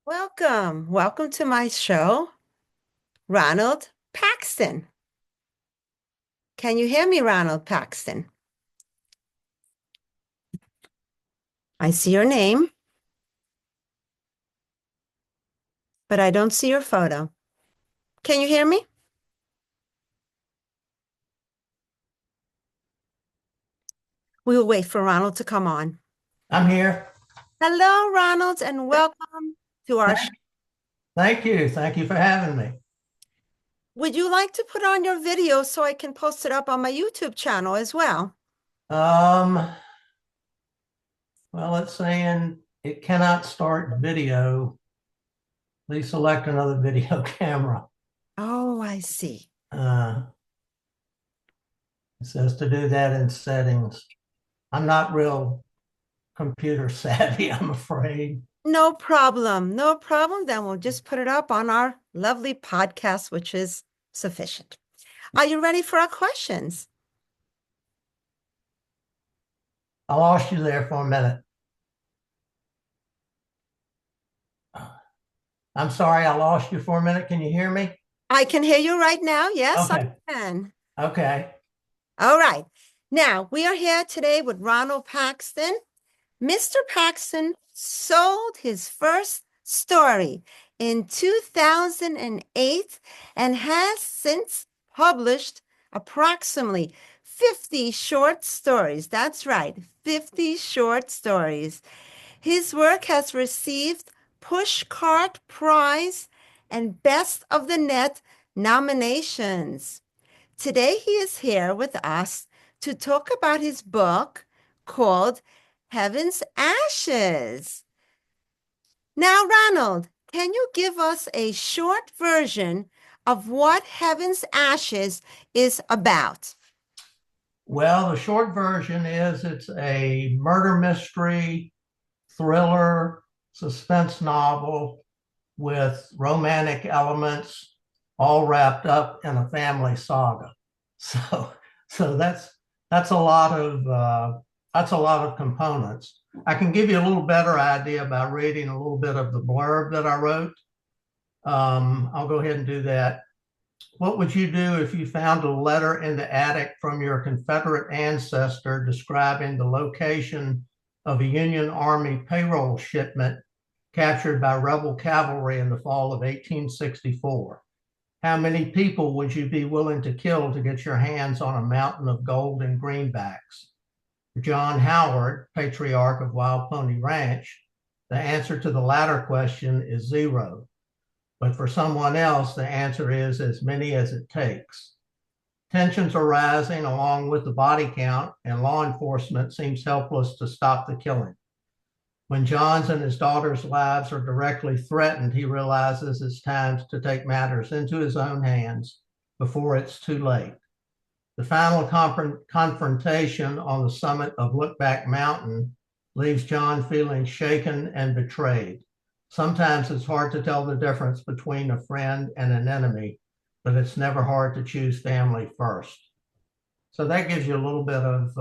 Welcome. Welcome to my show, Ronald Paxton. Can you hear me, Ronald Paxton? I see your name, but I don't see your photo. Can you hear me? We will wait for Ronald to come on. I'm here. Hello, Ronald, and welcome to our show. Thank you. Thank you for having me. Would you like to put on your video so I can post it up on my YouTube channel as well? Um, well, it's saying it cannot start video. Please select another video camera. Oh, I see. Uh, it says to do that in settings. I'm not real computer savvy, I'm afraid. No problem. No problem. Then we'll just put it up on our lovely podcast, which is sufficient. Are you ready for our questions? I lost you there for a minute. I'm sorry, I lost you for a minute. Can you hear me? I can hear you right now. Yes, I Okay. can. Okay. All right. Now, we are here today with Ronald Paxton. Mr. Paxton sold his first story in 2008 and has since published approximately 50 short stories. That's right, 50 short stories. His work has received Pushcart Prize and Best of the Net nominations. Today he is here with us to talk about his book called Heaven's Ashes. Now, Ronald, can you give us a short version of what Heaven's Ashes is about? Well, the short version is it's a murder mystery, thriller, suspense novel with romantic elements all wrapped up in a family saga. So, so that's a lot of components. I can give you a little better idea by reading a little bit of the blurb that I wrote. I'll go ahead and do that. What would you do if you found a letter in the attic from your Confederate ancestor describing the location of a Union Army payroll shipment captured by rebel cavalry in the fall of 1864? How many people would you be willing to kill to get your hands on a mountain of gold and greenbacks? For John Howard, patriarch of Wild Pony Ranch, the answer to the latter question is zero. But for someone else, the answer is as many as it takes. Tensions are rising along with the body count, and law enforcement seems helpless to stop the killing. When John's and his daughter's lives are directly threatened, he realizes it's time to take matters into his own hands before it's too late. The final confrontation on the summit of Lookback Mountain leaves John feeling shaken and betrayed. Sometimes it's hard to tell the difference between a friend and an enemy, but it's never hard to choose family first. So that gives you a little bit of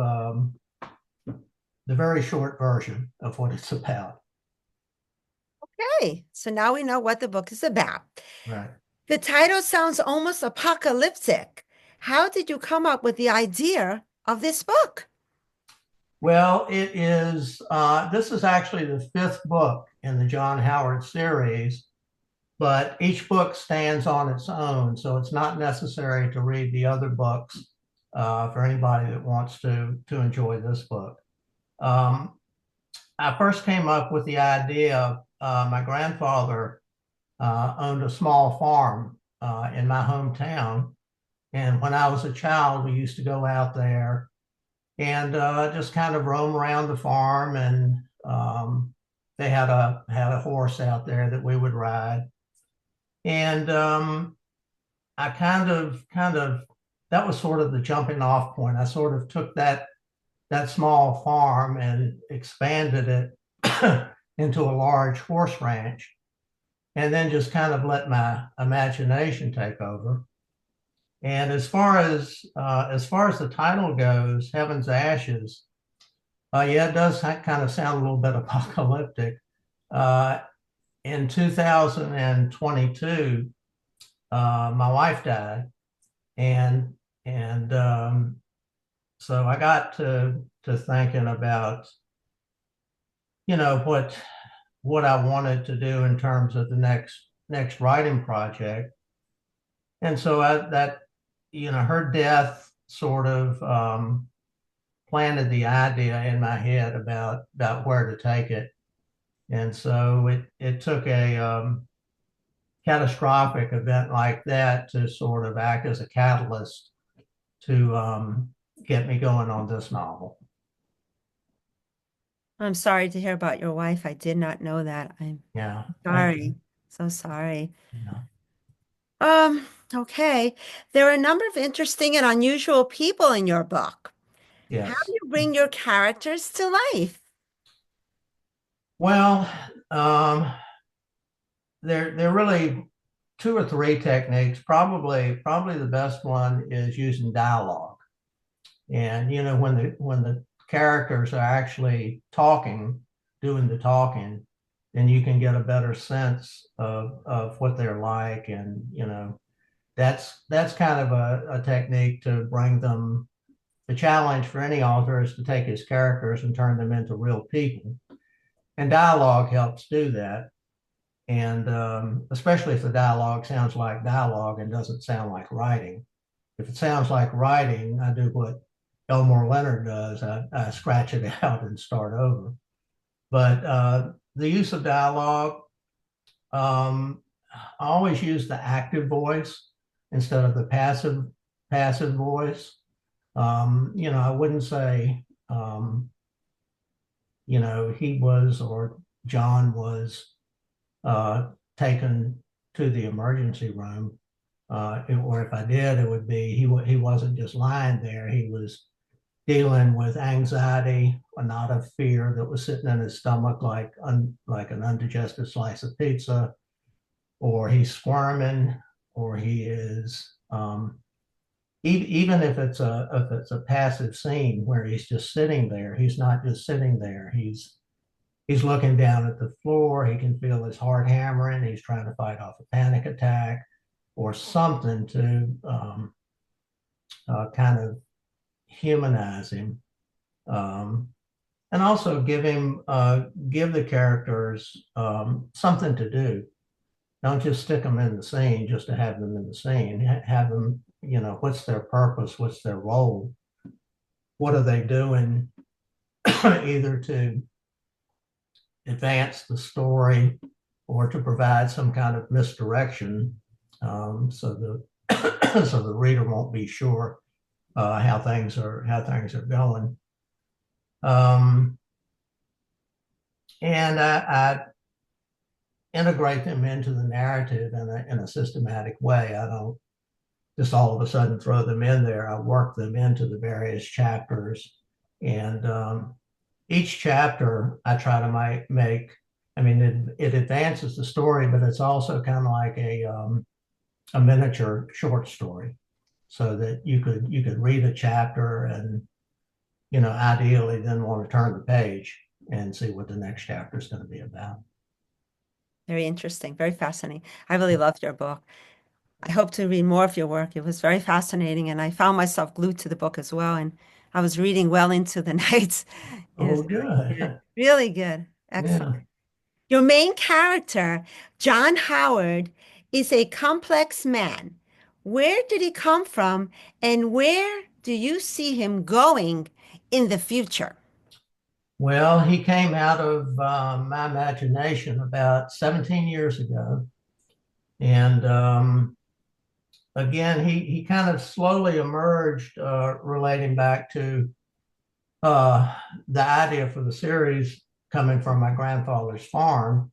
the very short version of what it's about. Okay, so now we know what the book is about. Right. The title sounds almost apocalyptic. How did you come up with the idea of this book? Well, this is actually the fifth book in the John Howard series, but each book stands on its own. So it's not necessary to read the other books for anybody that wants to enjoy this book. I first came up with the idea. My grandfather owned a small farm in my hometown. And when I was a child, we used to go out there and just kind of roam around the farm. And they had a horse out there that we would ride. And I that was sort of the jumping off point. I sort of took that small farm and expanded it into a large horse ranch, and then just kind of let my imagination take over. And as far as the title goes, Heaven's Ashes, yeah, it does kind of sound a little bit apocalyptic. Uh, in 2022, my wife died, and so I got to thinking about, what I wanted to do in terms of the next writing project. And so her death sort of planted the idea in my head about where to take it. And so it took a catastrophic event like that to sort of act as a catalyst to get me going on this novel. I'm sorry to hear about your wife. I did not know that. I'm Yeah, thank you. sorry. So sorry. Yeah. Um, okay. There are a number of interesting and unusual people in your book. How do Yes. you bring your characters to life? Well, um, there are really two or three techniques. Probably the best one is using dialogue. And when the characters are actually talking, doing the talking, then you can get a better sense of what they're like. And that's kind of a technique to bring them. The challenge for any author is to take his characters and turn them into real people. And dialogue helps do that. And especially if the dialogue sounds like dialogue and doesn't sound like writing. If it sounds like writing, I do what Elmore Leonard does. I scratch it out and start over. But the use of dialogue, I always use the active voice instead of the passive voice. I wouldn't say, he was or John was uh, taken to the emergency room. Or if I did, it would be he wasn't just lying there. He was dealing with anxiety, a knot of fear that was sitting in his stomach like an undigested slice of pizza, or he's squirming, or he is even if it's a passive scene where he's just sitting there, he's not just sitting there. He's looking down at the floor. He can feel his heart hammering. He's trying to fight off a panic attack or something to kind of humanize him, um, and also give the characters something to do. Don't just stick them in the scene just to have them in the scene. Have them, what's their purpose? What's their role? What are they doing either to advance the story or to provide some kind of misdirection, so the so the reader won't be sure how things are going. Um, and I integrate them into the narrative in a systematic way. I don't just all of a sudden throw them in there. I work them into the various chapters, and each chapter I try to make. I mean, it advances the story, but it's also kind of like a miniature short story, so that you could read a chapter and ideally then want to turn the page and see what the next chapter is going to be about. Very interesting, very fascinating. I really loved your book. I hope to read more of your work. It was very fascinating, and I found myself glued to the book as well. And I was reading well into the nights. It Oh, was really good. good. Really good. Excellent. Yeah. Your main character, John Howard, is a complex man. Where did he come from, and where do you see him going in the future? Well, he came out of my imagination about 17 years ago. And again, he kind of slowly emerged, relating back to the idea for the series coming from my grandfather's farm.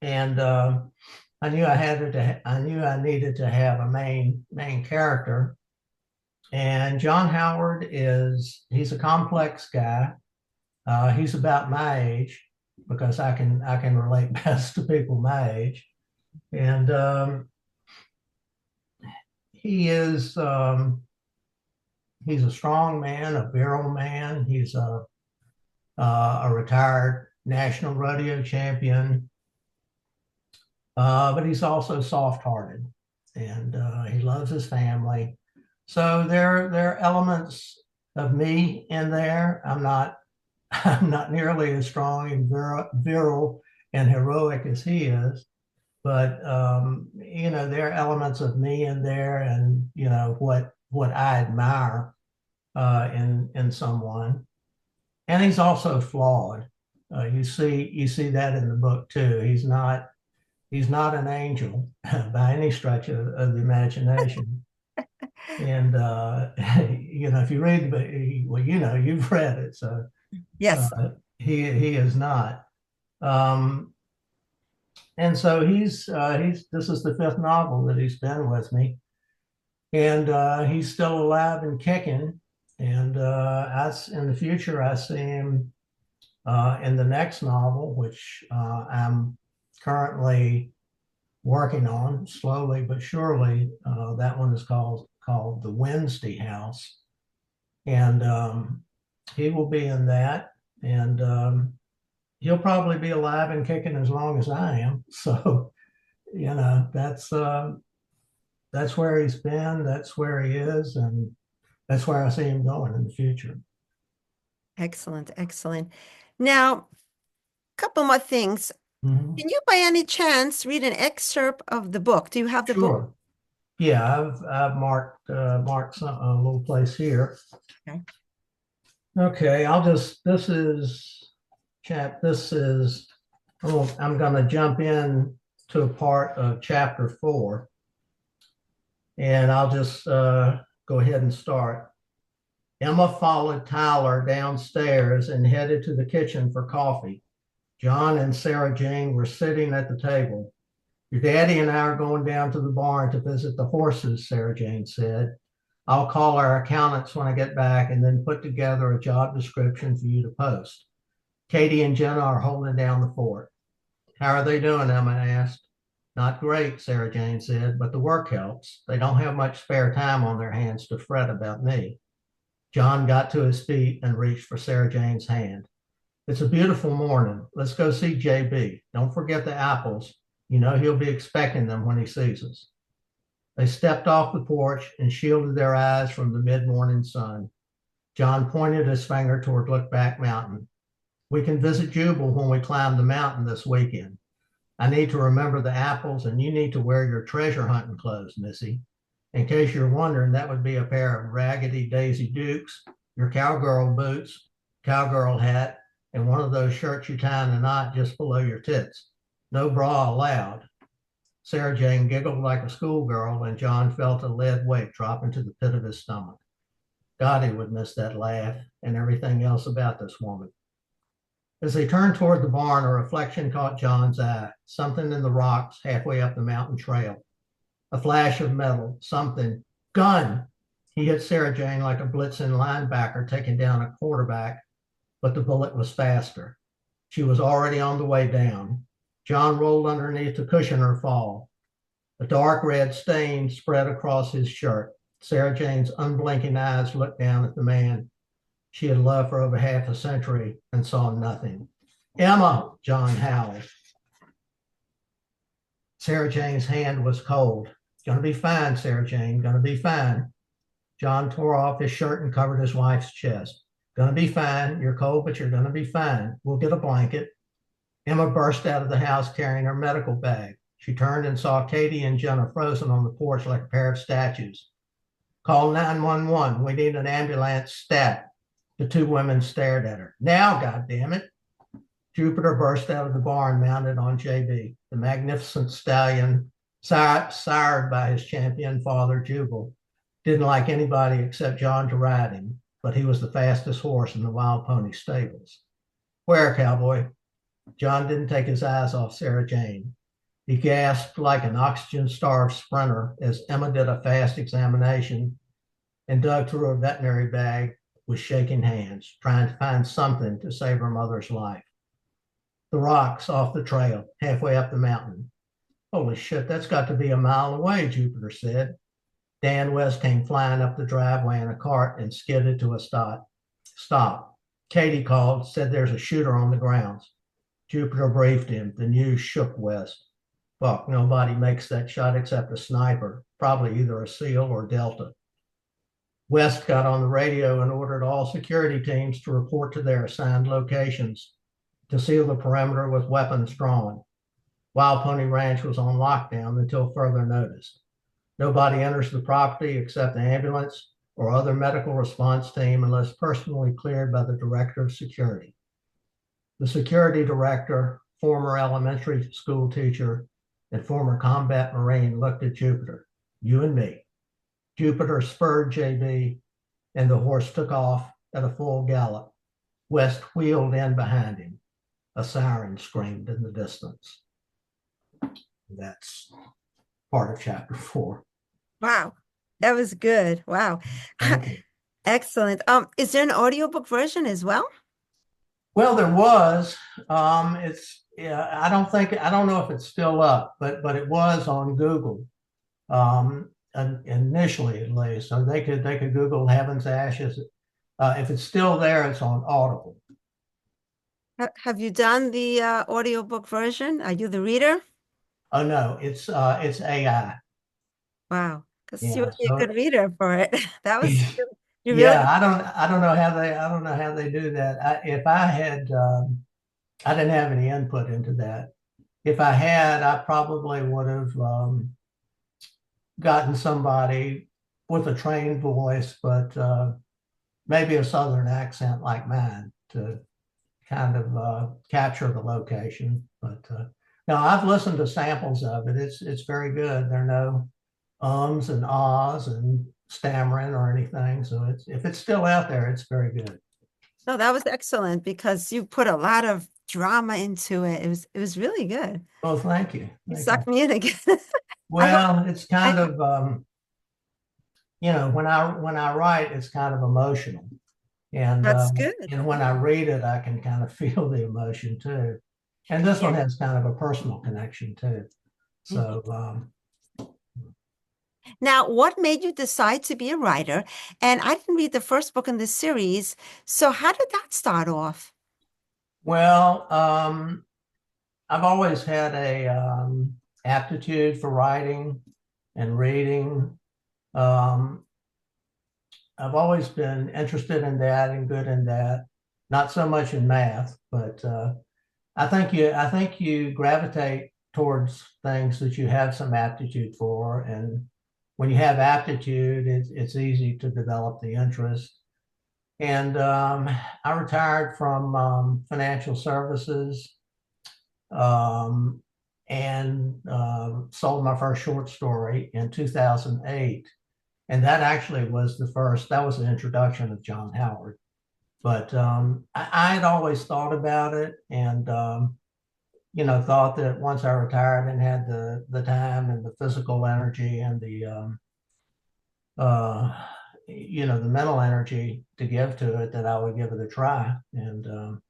And I knew I needed to have a main character. And John Howard he's a complex guy. He's about my age because I can relate best to people my age, and he is he's a strong man, a virile man. He's a retired national rodeo champion. but he's also soft-hearted, and he loves his family. So there are elements of me in there. I'm not I'm not nearly as strong and virile and heroic as he is, but there are elements of me in there, and what I admire in someone. And he's also flawed. You see that in the book too. He's not an angel by any stretch of the imagination. And if you read the book, well, you've read it, so Yes. he is not. Um, and so he's this is the fifth novel that he's been with me, and he's still alive and kicking. And in the future, I see him in the next novel, which I'm currently working on slowly but surely. That one is called The Wednesday House, and he will be in that, and he'll probably be alive and kicking as long as I am. So that's where he's been, that's where he is, and that's where I see him going in the future. Excellent. Excellent. Now, a couple more things. Mhm. Can you, by any chance, read an excerpt of the book? Do you have the book? Sure. Yeah, I've marked a little place here. Okay. Okay, this is I'm going to jump in to a part of chapter 4, and I'll just go ahead and start. Emma followed Tyler downstairs and headed to the kitchen for coffee. John and Sarah Jane were sitting at the table. Your daddy and I are going down to the barn to visit the horses, Sarah Jane said. I'll call our accountants when I get back and then put together a job description for you to post. Katie and Jenna are holding down the fort. How are they doing, Emma asked. Not great, Sarah Jane said, but the work helps. They don't have much spare time on their hands to fret about me. John got to his feet and reached for Sarah Jane's hand. It's a beautiful morning. Let's go see JB. Don't forget the apples. You know he'll be expecting them when he sees us. They stepped off the porch and shielded their eyes from the mid-morning sun. John pointed his finger toward Lookback Mountain. We can visit Jubal when we climb the mountain this weekend. I need to remember the apples, and you need to wear your treasure hunting clothes, Missy. In case you're wondering, that would be a pair of raggedy Daisy Dukes, your cowgirl boots, cowgirl hat, and one of those shirts you tie in a knot just below your tits. No bra allowed. Sarah Jane giggled like a schoolgirl, and John felt a lead weight drop into the pit of his stomach. God, he would miss that laugh and everything else about this woman. As they turned toward the barn, a reflection caught John's eye, something in the rocks halfway up the mountain trail. A flash of metal, something. Gun! He hit Sarah Jane like a blitzing linebacker taking down a quarterback, but the bullet was faster. She was already on the way down. John rolled underneath to cushion her fall. A dark red stain spread across his shirt. Sarah Jane's unblinking eyes looked down at the man she had loved for over half a century and saw nothing. Emma, John howled. Sarah Jane's hand was cold. Gonna be fine, Sarah Jane, gonna be fine. John tore off his shirt and covered his wife's chest. Gonna be fine. You're cold, but you're gonna be fine. We'll get a blanket. Emma burst out of the house carrying her medical bag. She turned and saw Katie and Jenna frozen on the porch like a pair of statues. Call 911. We need an ambulance stat. The two women stared at her. Now, goddammit. Jupiter burst out of the barn mounted on JB, the magnificent stallion sired by his champion father, Jubal. Didn't like anybody except John to ride him, but he was the fastest horse in the Wild Pony stables. Where, cowboy? John didn't take his eyes off Sarah Jane. He gasped like an oxygen-starved sprinter as Emma did a fast examination and dug through her veterinary bag with shaking hands, trying to find something to save her mother's life. The rocks off the trail, halfway up the mountain. Holy shit, that's got to be a mile away, Jupiter said. Dan West came flying up the driveway in a cart and skidded to a stop. Stop. Katie called, said there's a shooter on the grounds. Jupiter briefed him. The news shook West. Well, nobody makes that shot except a sniper, probably either a SEAL or Delta. West got on the radio and ordered all security teams to report to their assigned locations to seal the perimeter with weapons drawn. Wild Pony Ranch was on lockdown until further notice. Nobody enters the property except the ambulance or other medical response team unless personally cleared by the director of security. The security director, former elementary school teacher, and former combat Marine looked at Jupiter, you and me. Jupiter spurred JB, and the horse took off at a full gallop. West wheeled in behind him. A siren screamed in the distance. That's part of chapter 4. Wow, that was good. Wow. Thank you. Excellent. Is there an audiobook version as well? Well, there was. It's yeah. I don't know if it's still up, but it was on Google initially at least. So they could Google Heaven's Ashes. If it's still there, it's on Audible. Have you done the audiobook version? Are you the reader? Oh no, it's AI. Wow, because you Yeah. would be a So good reader for it. That was you really. yeah, I don't know how they do that. If I had, I didn't have any input into that. If I had, I probably would have gotten somebody with a trained voice, but maybe a Southern accent like mine to kind of capture the location. But now I've listened to samples of it. It's very good. There are no ums and ahs and stammering or anything. So if it's still out there, it's very good. No, that was excellent because you put a lot of drama into it. It was really good. Well, thank you. You Thank you. sucked me in again. I hope Well, it's I kind of when I write, it's kind of emotional, that's good. and when I read it, I can kind of feel the emotion too. And this Yeah. one has kind of a personal connection too. So Now, what made you decide to be a writer? And I didn't read the first book in this series. So how did that start off? well, I've always had a aptitude for writing and reading. Um, I've always been interested in that and good in that. Not so much in math, but I think you gravitate towards things that you have some aptitude for, and when you have aptitude, it's easy to develop the interest. And I retired from financial services um, and sold my first short story in 2008. And that actually was that was the introduction of John Howard. But I had always thought about it and, thought that once I retired and had the time and the physical energy and uh, the mental energy to give to it, that I would give it a try. And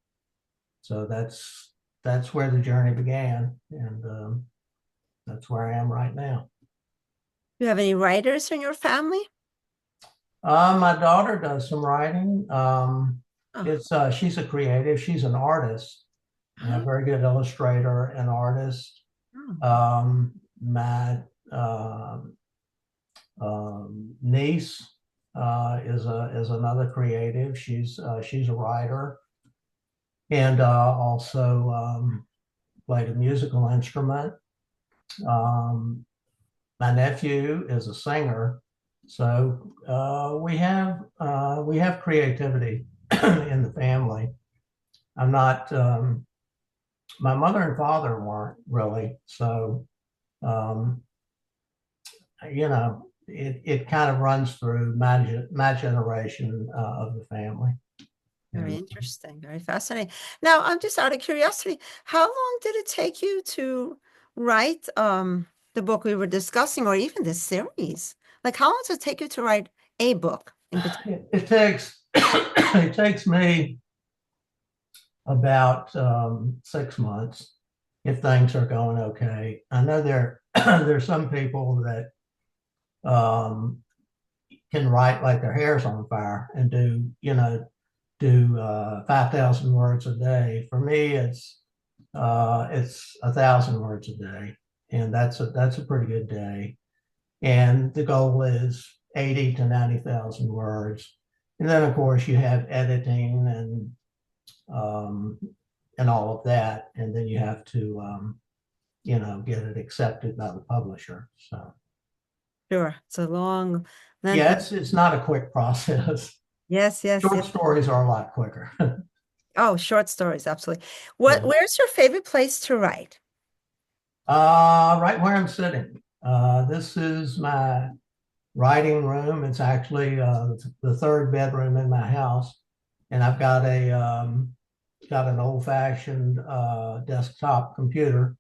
so that's where the journey began. And that's where I am right now. Do you have any writers in your family? My daughter does some writing. Oh, She's a creative. She's an artist, a very good illustrator and artist. oh, My niece is another creative. She's a writer and also played a musical instrument. My nephew is a singer, so we have creativity in the family. I'm not. My mother and father weren't really, so um, it kind of runs through my generation of the family. very And interesting, very fascinating. Now, I'm just out of curiosity, how long did it take you to write the book we were discussing, or even the series? Like, how long does it take you to write a book in particular? it takes it takes me about 6 months if things are going okay. I know there's some people that um, can write like their hair's on fire and do 5,000 words a day. For me, it's 1,000 words a day. and that's a pretty good day. And the goal is 80 to 90,000 words. And then, of course, you have editing um, and all of that, and then you have to get it accepted by the publisher. So Sure. It's a long, yeah, lengthy. it's not a quick process. Yes, yes, Short yes. stories are a lot quicker. Oh, short stories, absolutely. Yeah. Where's your favorite place to write? Right where I'm sitting. This is my writing room. It's actually the third bedroom in my house, and I've got an old-fashioned desktop computer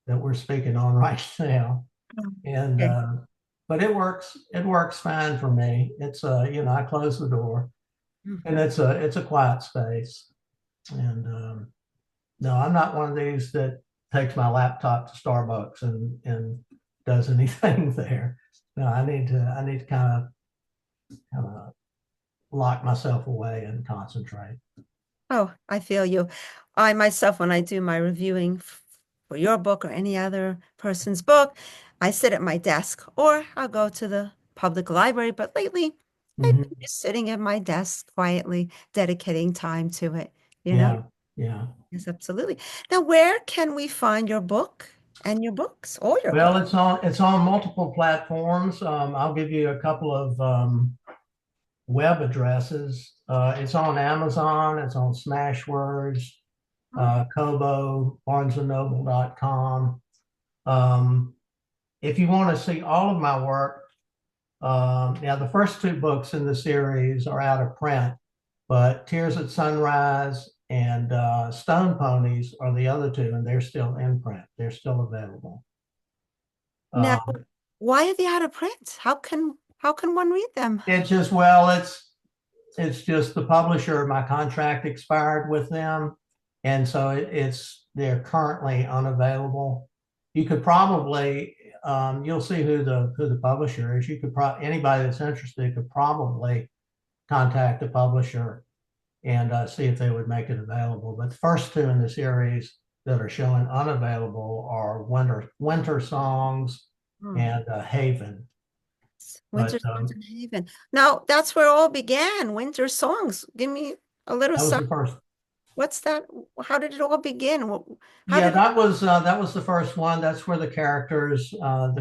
that we're speaking on right now. Oh, And okay. but it works fine for me. It's I close the door, and Mhm. it's a quiet space. And no, I'm not one of these that takes my laptop to Starbucks and does anything there. No, I need to kind of lock myself away and concentrate. Oh, I feel you. I myself, when I do my reviewing for your book or any other person's book, I sit at my desk or I'll go to the public library. But lately, I've been Hmm. just sitting at my desk quietly, dedicating time to it, you know? Yeah, yeah. Yes, absolutely. Now, where can we find your book and your books, all your Well, books? it's on multiple platforms. I'll give you a couple of web addresses. It's on Amazon. It's on Smashwords, Kobo, BarnesandNoble.com. Um, if you want to see all of my work, now the first two books in the series are out of print, but Tears at Sunrise and Stone Ponies are the other two, and they're still in print. They're still available. Now, Um, why are they out of print? How can one read them? it's just well, it's just the publisher. My contract expired with them, and so they're currently unavailable. You could probably you'll see who the publisher is. You could anybody that's interested could probably contact the publisher and see if they would make it available. But the first two in the series that are showing unavailable are Winter Songs Hmm. and Haven. Winter But Songs in Haven. Now, that's where it all began. Winter Songs. Give me a little that was song. the first. What's that? How did it all begin? How Yeah, did it? that was the first one. That's where the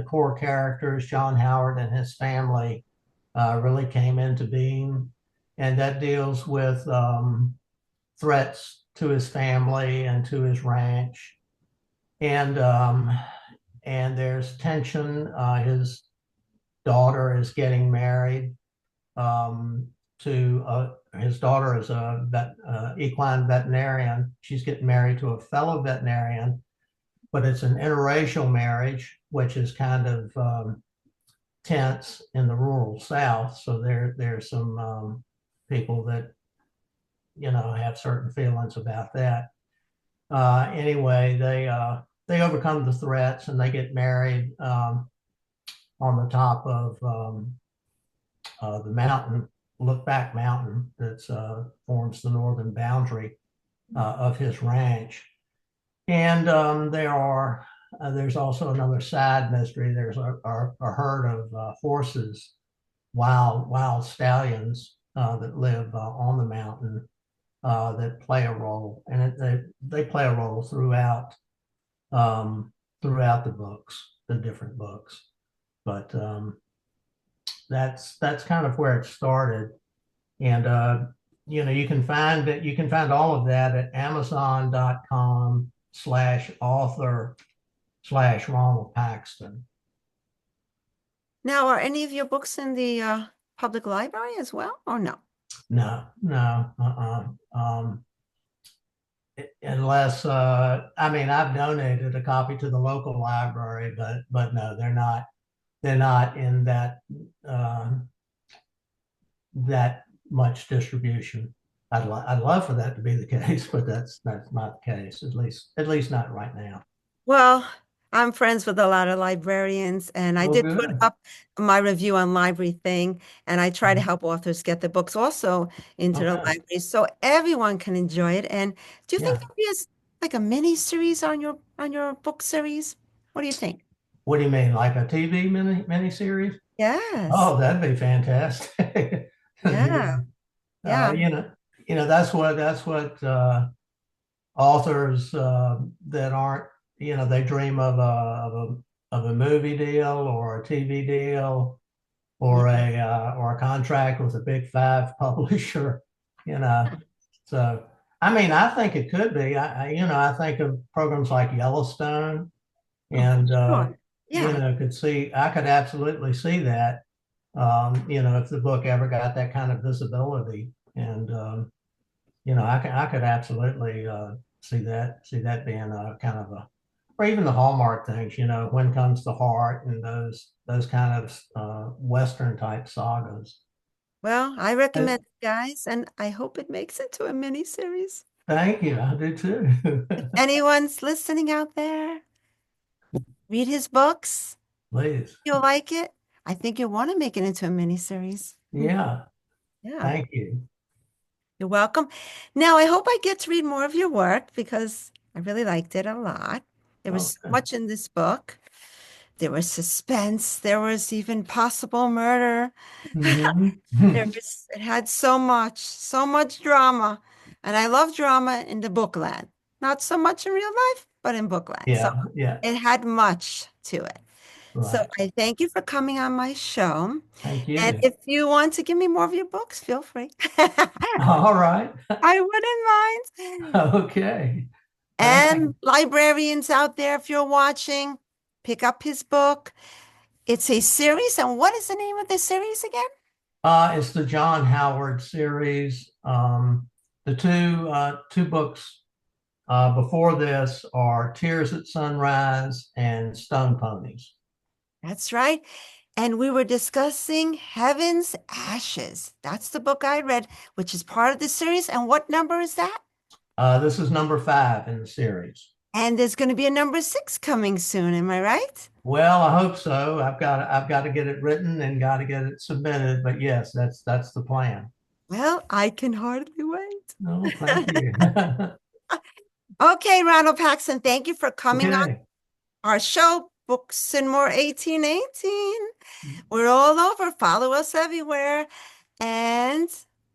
core characters, John Howard and his family, really came into being, and that deals with threats to his family and to his ranch, and there's tension. His daughter is getting married to his daughter is equine veterinarian. She's getting married to a fellow veterinarian, but it's an interracial marriage, which is kind of tense in the rural South. So there's some people that have certain feelings about that. Anyway, they overcome the threats and they get married on the top of the mountain, Look Back Mountain, that forms the northern boundary of his ranch. And there's also another side mystery. There's a herd of horses, wild stallions that live on the mountain that play a role, and they play a role um, throughout the different books. But that's kind of where it started. And you can find all of that at Amazon.com/author/Ronald Paxton. Now, are any of your books in the public library as well, or no? No, no, unless I mean I've donated a copy to the local library, but no, they're not in uh, that much distribution. I'd love for that to be the case, but that's not the case, at least not right now. Well, I'm friends with a lot of librarians, and I Well, did put good. up my review on Library Thing, and I try to help authors get their books also into the Okay. library so everyone can enjoy it. And do you think Yeah. there'll be like a mini series on your book series? What do you think? What do you mean, like a TV miniseries? Yes. Oh, that'd be fantastic. Yeah. Yeah. You know, that's what authors that aren't, they dream of a movie deal or a TV deal Yeah. or a contract with a big five publisher, you know. So, I mean, I think it could be. I think of programs like Yellowstone, Oh, and sure. Yeah. I could absolutely see that. If the book ever got that kind of visibility, and I could absolutely see that being a kind of a, or even the Hallmark things, When Comes the Heart and those kind of Western type sagas. Well, I Uh, recommend it, guys, and I hope it makes it to a miniseries. Thank you. I do too. If anyone's listening out there, read his books. Please. You'll like it. I think you'll want to make it into a miniseries. Yeah. Yeah. Thank you. You're welcome. Now, I hope I get to read more of your work because I really liked it a lot. There was so Okay. much in this book. There was suspense. There was even possible murder. Mhm. It had so much drama. And I love drama in the bookland. Not so much in real life, but in bookland. So Yeah. Yeah. it had much to it. So Right. I thank you for coming on my show. Thank And you. if you want to give me more of your books, feel free. All right. I wouldn't mind. Okay. Thank you. And librarians out there, if you're watching, pick up his book. It's a series. And what is the name of the series again? It's the John Howard series. The two books before this are Tears at Sunrise and Stone Ponies. That's right. And we were discussing Heaven's Ashes. That's the book I read, which is part of the series. And what number is that? This is number 5 in the series. And there's going to be a number 6 coming soon. Am I right? Well, I hope so. I've got to get it written and got to get it submitted. But yes, that's the plan. Well, I can hardly wait. No, thank you. Okay, Ronald Paxton, thank you for coming on Okay. our show, Books and More 1818. We're all over. Follow us everywhere. And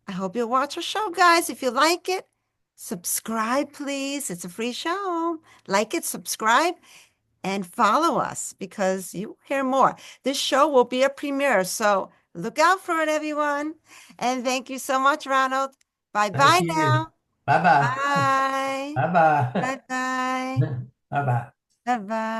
I hope you'll watch our show, guys. If you like it, subscribe, please. It's a free show. Like it, subscribe, and follow us because you hear more. This show will be a premiere, so look out for it, everyone. And thank you so much, Ronald. Thank Bye-bye you. now. Bye bye. Bye. Bye bye. Bye-bye. Bye bye. Bye-bye.